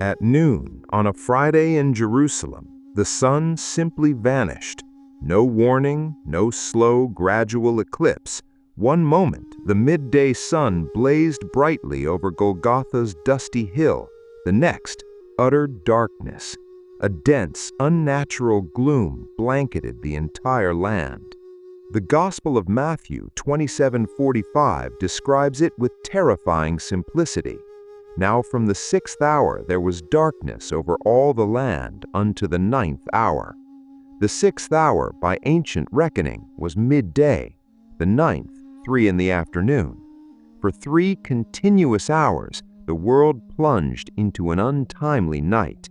At noon on a Friday in Jerusalem, the sun simply vanished. No warning, no slow, gradual eclipse. One moment, the midday sun blazed brightly over Golgotha's dusty hill. The next, utter darkness. A dense, unnatural gloom blanketed the entire land. The Gospel of Matthew 27:45 describes it with terrifying simplicity. Now from the 6th hour there was darkness over all the land unto the 9th hour. The 6th hour, by ancient reckoning, was midday, the 9th, 3 in the afternoon. For 3 continuous hours, the world plunged into an untimely night.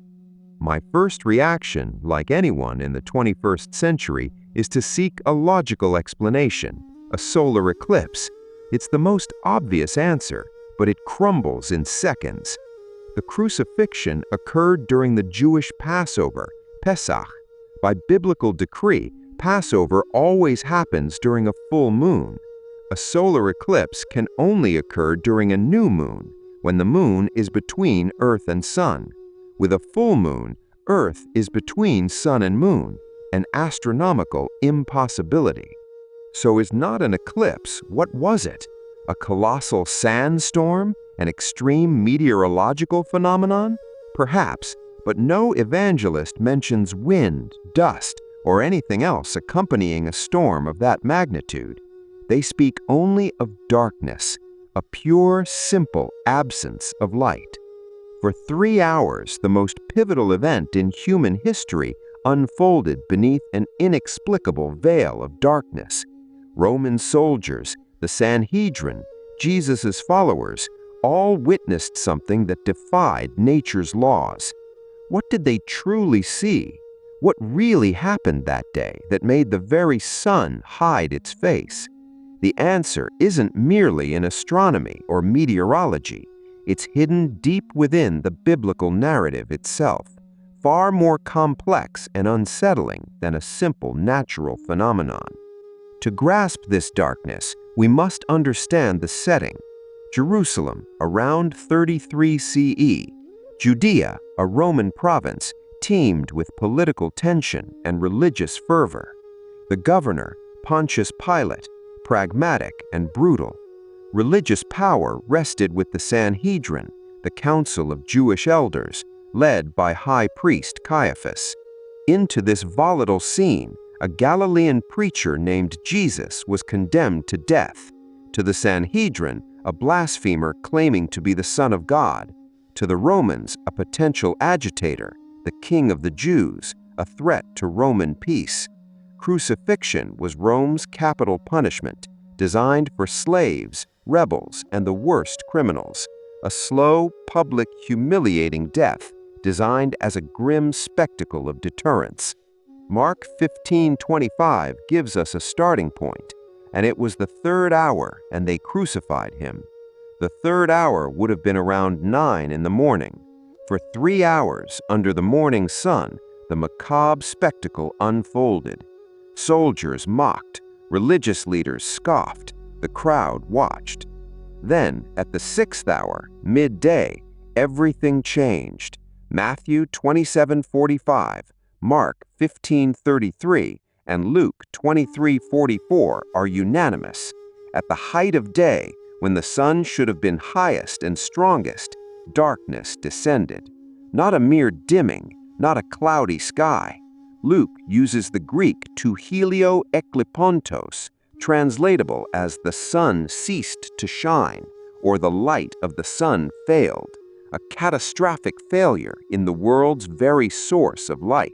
My first reaction, like anyone in the 21st century, is to seek a logical explanation, a solar eclipse. It's the most obvious answer, but it crumbles in seconds. The crucifixion occurred during the Jewish Passover, Pesach. By biblical decree, Passover always happens during a full moon. A solar eclipse can only occur during a new moon, when the moon is between Earth and Sun. With a full moon, Earth is between Sun and Moon, an astronomical impossibility. So is not an eclipse, what was it? A colossal sandstorm? An extreme meteorological phenomenon? Perhaps, but no evangelist mentions wind, dust, or anything else accompanying a storm of that magnitude. They speak only of darkness, a pure, simple absence of light. For 3 hours, the most pivotal event in human history unfolded beneath an inexplicable veil of darkness. Roman soldiers, the Sanhedrin, Jesus' followers, all witnessed something that defied nature's laws. What did they truly see? What really happened that day that made the very sun hide its face? The answer isn't merely in astronomy or meteorology. It's hidden deep within the biblical narrative itself, far more complex and unsettling than a simple natural phenomenon. To grasp this darkness, we must understand the setting. Jerusalem, around 33 CE. Judea, a Roman province, teemed with political tension and religious fervor. The governor, Pontius Pilate, pragmatic and brutal. Religious power rested with the Sanhedrin, the council of Jewish elders, led by High Priest Caiaphas. Into this volatile scene, a Galilean preacher named Jesus was condemned to death. To the Sanhedrin, a blasphemer claiming to be the Son of God. To the Romans, a potential agitator, the King of the Jews, a threat to Roman peace. Crucifixion was Rome's capital punishment, designed for slaves, rebels, and the worst criminals. A slow, public, humiliating death, designed as a grim spectacle of deterrence. Mark 15:25 gives us a starting point, and it was the 3rd hour, and they crucified him. The 3rd hour would have been around 9 in the morning. For 3 hours, under the morning sun, the macabre spectacle unfolded. Soldiers mocked, religious leaders scoffed, the crowd watched. Then, at the 6th hour, midday, everything changed. Matthew 27:45, Mark 15:33, and Luke 23:44 are unanimous. At the height of day, when the sun should have been highest and strongest, darkness descended. Not a mere dimming, not a cloudy sky. Luke uses the Greek to helio eklipontos, translatable as the sun ceased to shine, or the light of the sun failed, a catastrophic failure in the world's very source of light.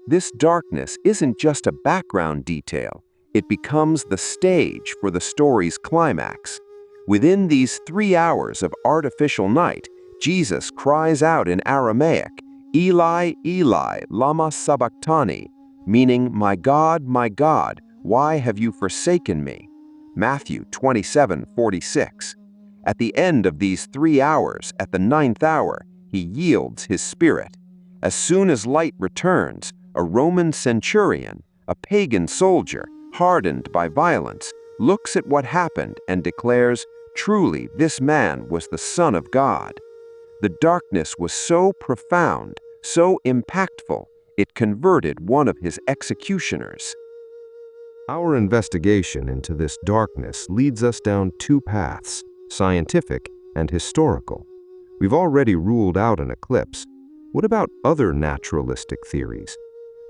This darkness isn't just a background detail, it becomes the stage for the story's climax. Within these 3 hours of artificial night, Jesus cries out in Aramaic, Eli, Eli, lama sabachthani, meaning, my God, why have you forsaken me? Matthew 27:46. At the end of these 3 hours, at the 9th hour, he yields his spirit. As soon as light returns, a Roman centurion, a pagan soldier, hardened by violence, looks at what happened and declares, truly this man was the Son of God. The darkness was so profound, so impactful, it converted one of his executioners. Our investigation into this darkness leads us down two paths, scientific and historical. We've already ruled out an eclipse. What about other naturalistic theories?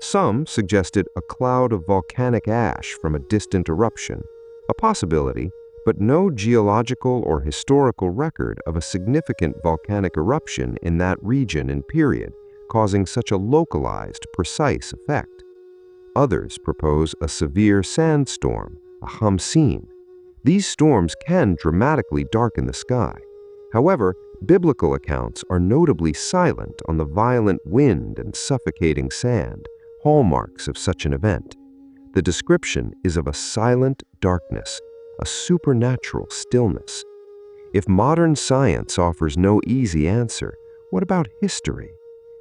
Some suggested a cloud of volcanic ash from a distant eruption, a possibility, but no geological or historical record of a significant volcanic eruption in that region and period, causing such a localized, precise effect. Others propose a severe sandstorm, a Hamsin. These storms can dramatically darken the sky. However, biblical accounts are notably silent on the violent wind and suffocating sand, hallmarks of such an event. The description is of a silent darkness, a supernatural stillness. If modern science offers no easy answer, what about history?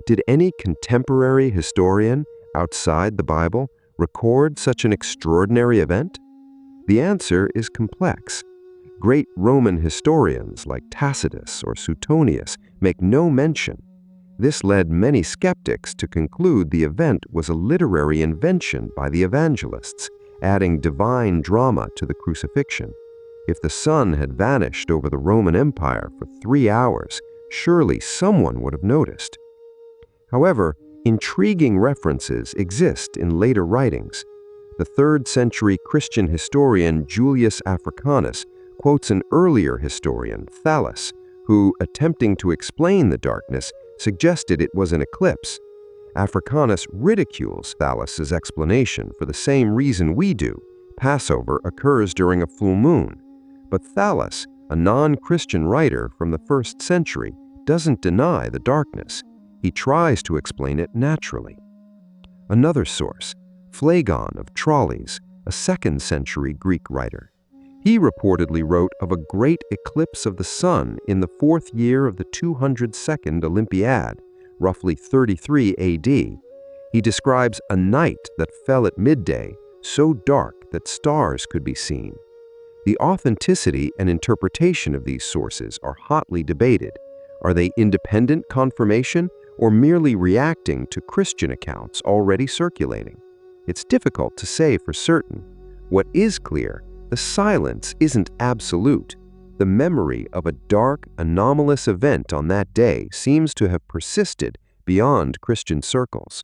Did any contemporary historian outside the Bible record such an extraordinary event? The answer is complex. Great Roman historians like Tacitus or Suetonius make no mention. This led many skeptics to conclude the event was a literary invention by the evangelists, adding divine drama to the crucifixion. If the sun had vanished over the Roman Empire for 3 hours, surely someone would have noticed. However, intriguing references exist in later writings. The 3rd century Christian historian Julius Africanus quotes an earlier historian, Thallus, who, attempting to explain the darkness, suggested it was an eclipse. Africanus ridicules Thallus's explanation for the same reason we do. Passover occurs during a full moon. But Thallus, a non-Christian writer from the 1st century, doesn't deny the darkness. He tries to explain it naturally. Another source, Phlegon of Tralles, a 2nd century Greek writer. He reportedly wrote of a great eclipse of the sun in the 4th year of the 202nd Olympiad, roughly 33 AD. He describes a night that fell at midday, so dark that stars could be seen. The authenticity and interpretation of these sources are hotly debated. Are they independent confirmation or merely reacting to Christian accounts already circulating? It's difficult to say for certain. What is clear, the silence isn't absolute. The memory of a dark, anomalous event on that day seems to have persisted beyond Christian circles.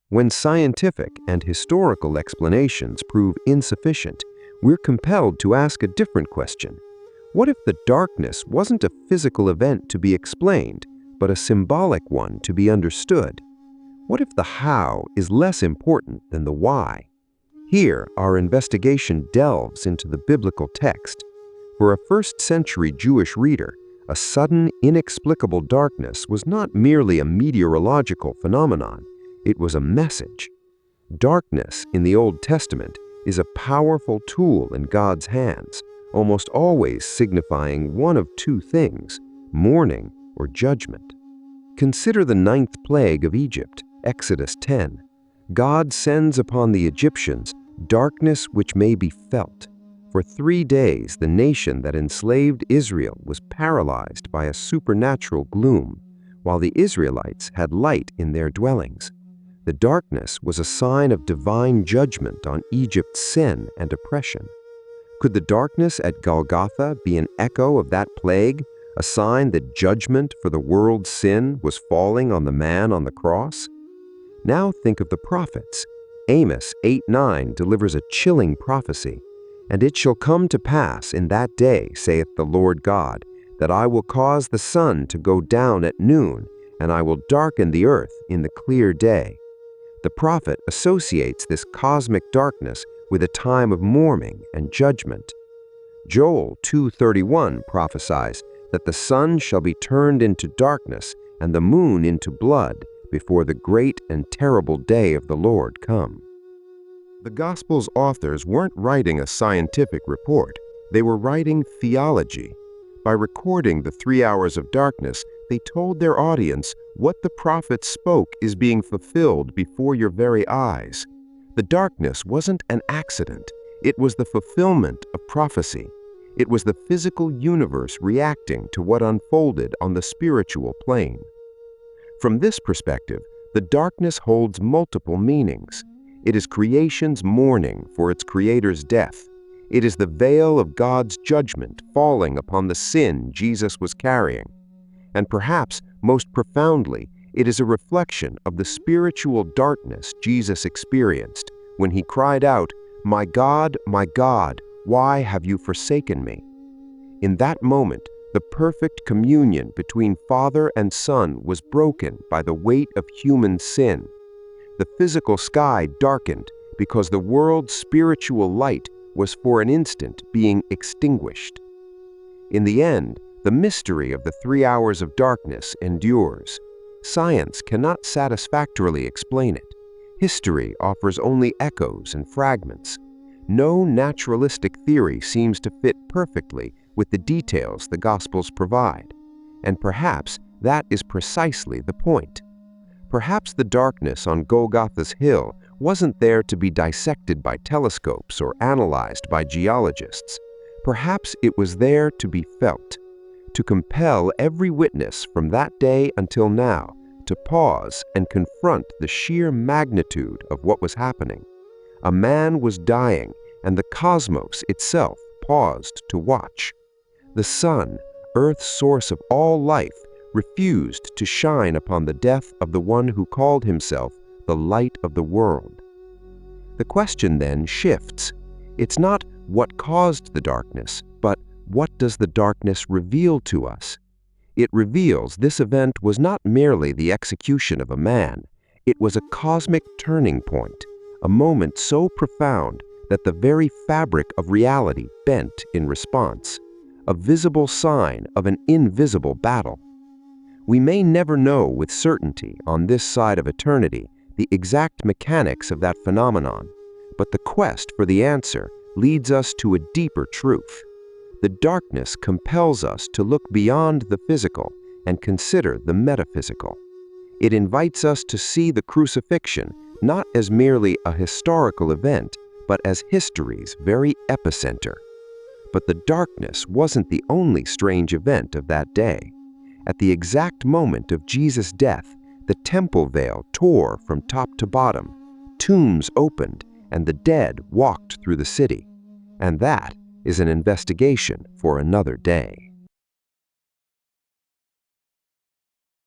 When scientific and historical explanations prove insufficient, we're compelled to ask a different question. What if the darkness wasn't a physical event to be explained, but a symbolic one to be understood? What if the how is less important than the why? Here, our investigation delves into the biblical text. For a 1st century Jewish reader, a sudden, inexplicable darkness was not merely a meteorological phenomenon, it was a message. Darkness in the Old Testament is a powerful tool in God's hands, almost always signifying one of two things, mourning or judgment. Consider the 9th plague of Egypt, Exodus 10. God sends upon the Egyptians darkness which may be felt. For 3 days, the nation that enslaved Israel was paralyzed by a supernatural gloom, while the Israelites had light in their dwellings. The darkness was a sign of divine judgment on Egypt's sin and oppression. Could the darkness at Golgotha be an echo of that plague, a sign that judgment for the world's sin was falling on the man on the cross? Now think of the prophets. Amos 8:9 delivers a chilling prophecy. And it shall come to pass in that day, saith the Lord God, that I will cause the sun to go down at noon, and I will darken the earth in the clear day. The prophet associates this cosmic darkness with a time of mourning and judgment. Joel 2:31 prophesies that the sun shall be turned into darkness and the moon into blood before the great and terrible day of the Lord come. The Gospel's authors weren't writing a scientific report, they were writing theology. By recording the 3 hours of darkness, they told their audience what the prophets spoke is being fulfilled before your very eyes. The darkness wasn't an accident, it was the fulfillment of prophecy. It was the physical universe reacting to what unfolded on the spiritual plane. From this perspective, the darkness holds multiple meanings. It is creation's mourning for its creator's death. It is the veil of God's judgment falling upon the sin Jesus was carrying. And perhaps, most profoundly, it is a reflection of the spiritual darkness Jesus experienced when he cried out, my God, why have you forsaken me?" In that moment, the perfect communion between Father and Son was broken by the weight of human sin. The physical sky darkened because the world's spiritual light was for an instant being extinguished. In the end, the mystery of the 3 hours of darkness endures. Science cannot satisfactorily explain it. History offers only echoes and fragments. No naturalistic theory seems to fit perfectly with the details the Gospels provide. And perhaps that is precisely the point. Perhaps the darkness on Golgotha's hill wasn't there to be dissected by telescopes or analyzed by geologists. Perhaps it was there to be felt, to compel every witness from that day until now to pause and confront the sheer magnitude of what was happening. A man was dying, and the cosmos itself paused to watch. The sun, Earth's source of all life, refused to shine upon the death of the one who called himself the light of the world. The question then shifts. It's not what caused the darkness, but what does the darkness reveal to us? It reveals this event was not merely the execution of a man. It was a cosmic turning point, a moment so profound that the very fabric of reality bent in response, a visible sign of an invisible battle. We may never know with certainty on this side of eternity the exact mechanics of that phenomenon, but the quest for the answer leads us to a deeper truth. The darkness compels us to look beyond the physical and consider the metaphysical. It invites us to see the crucifixion not as merely a historical event, but as history's very epicenter. But the darkness wasn't the only strange event of that day. At the exact moment of Jesus' death, the temple veil tore from top to bottom, tombs opened, and the dead walked through the city. And that is an investigation for another day.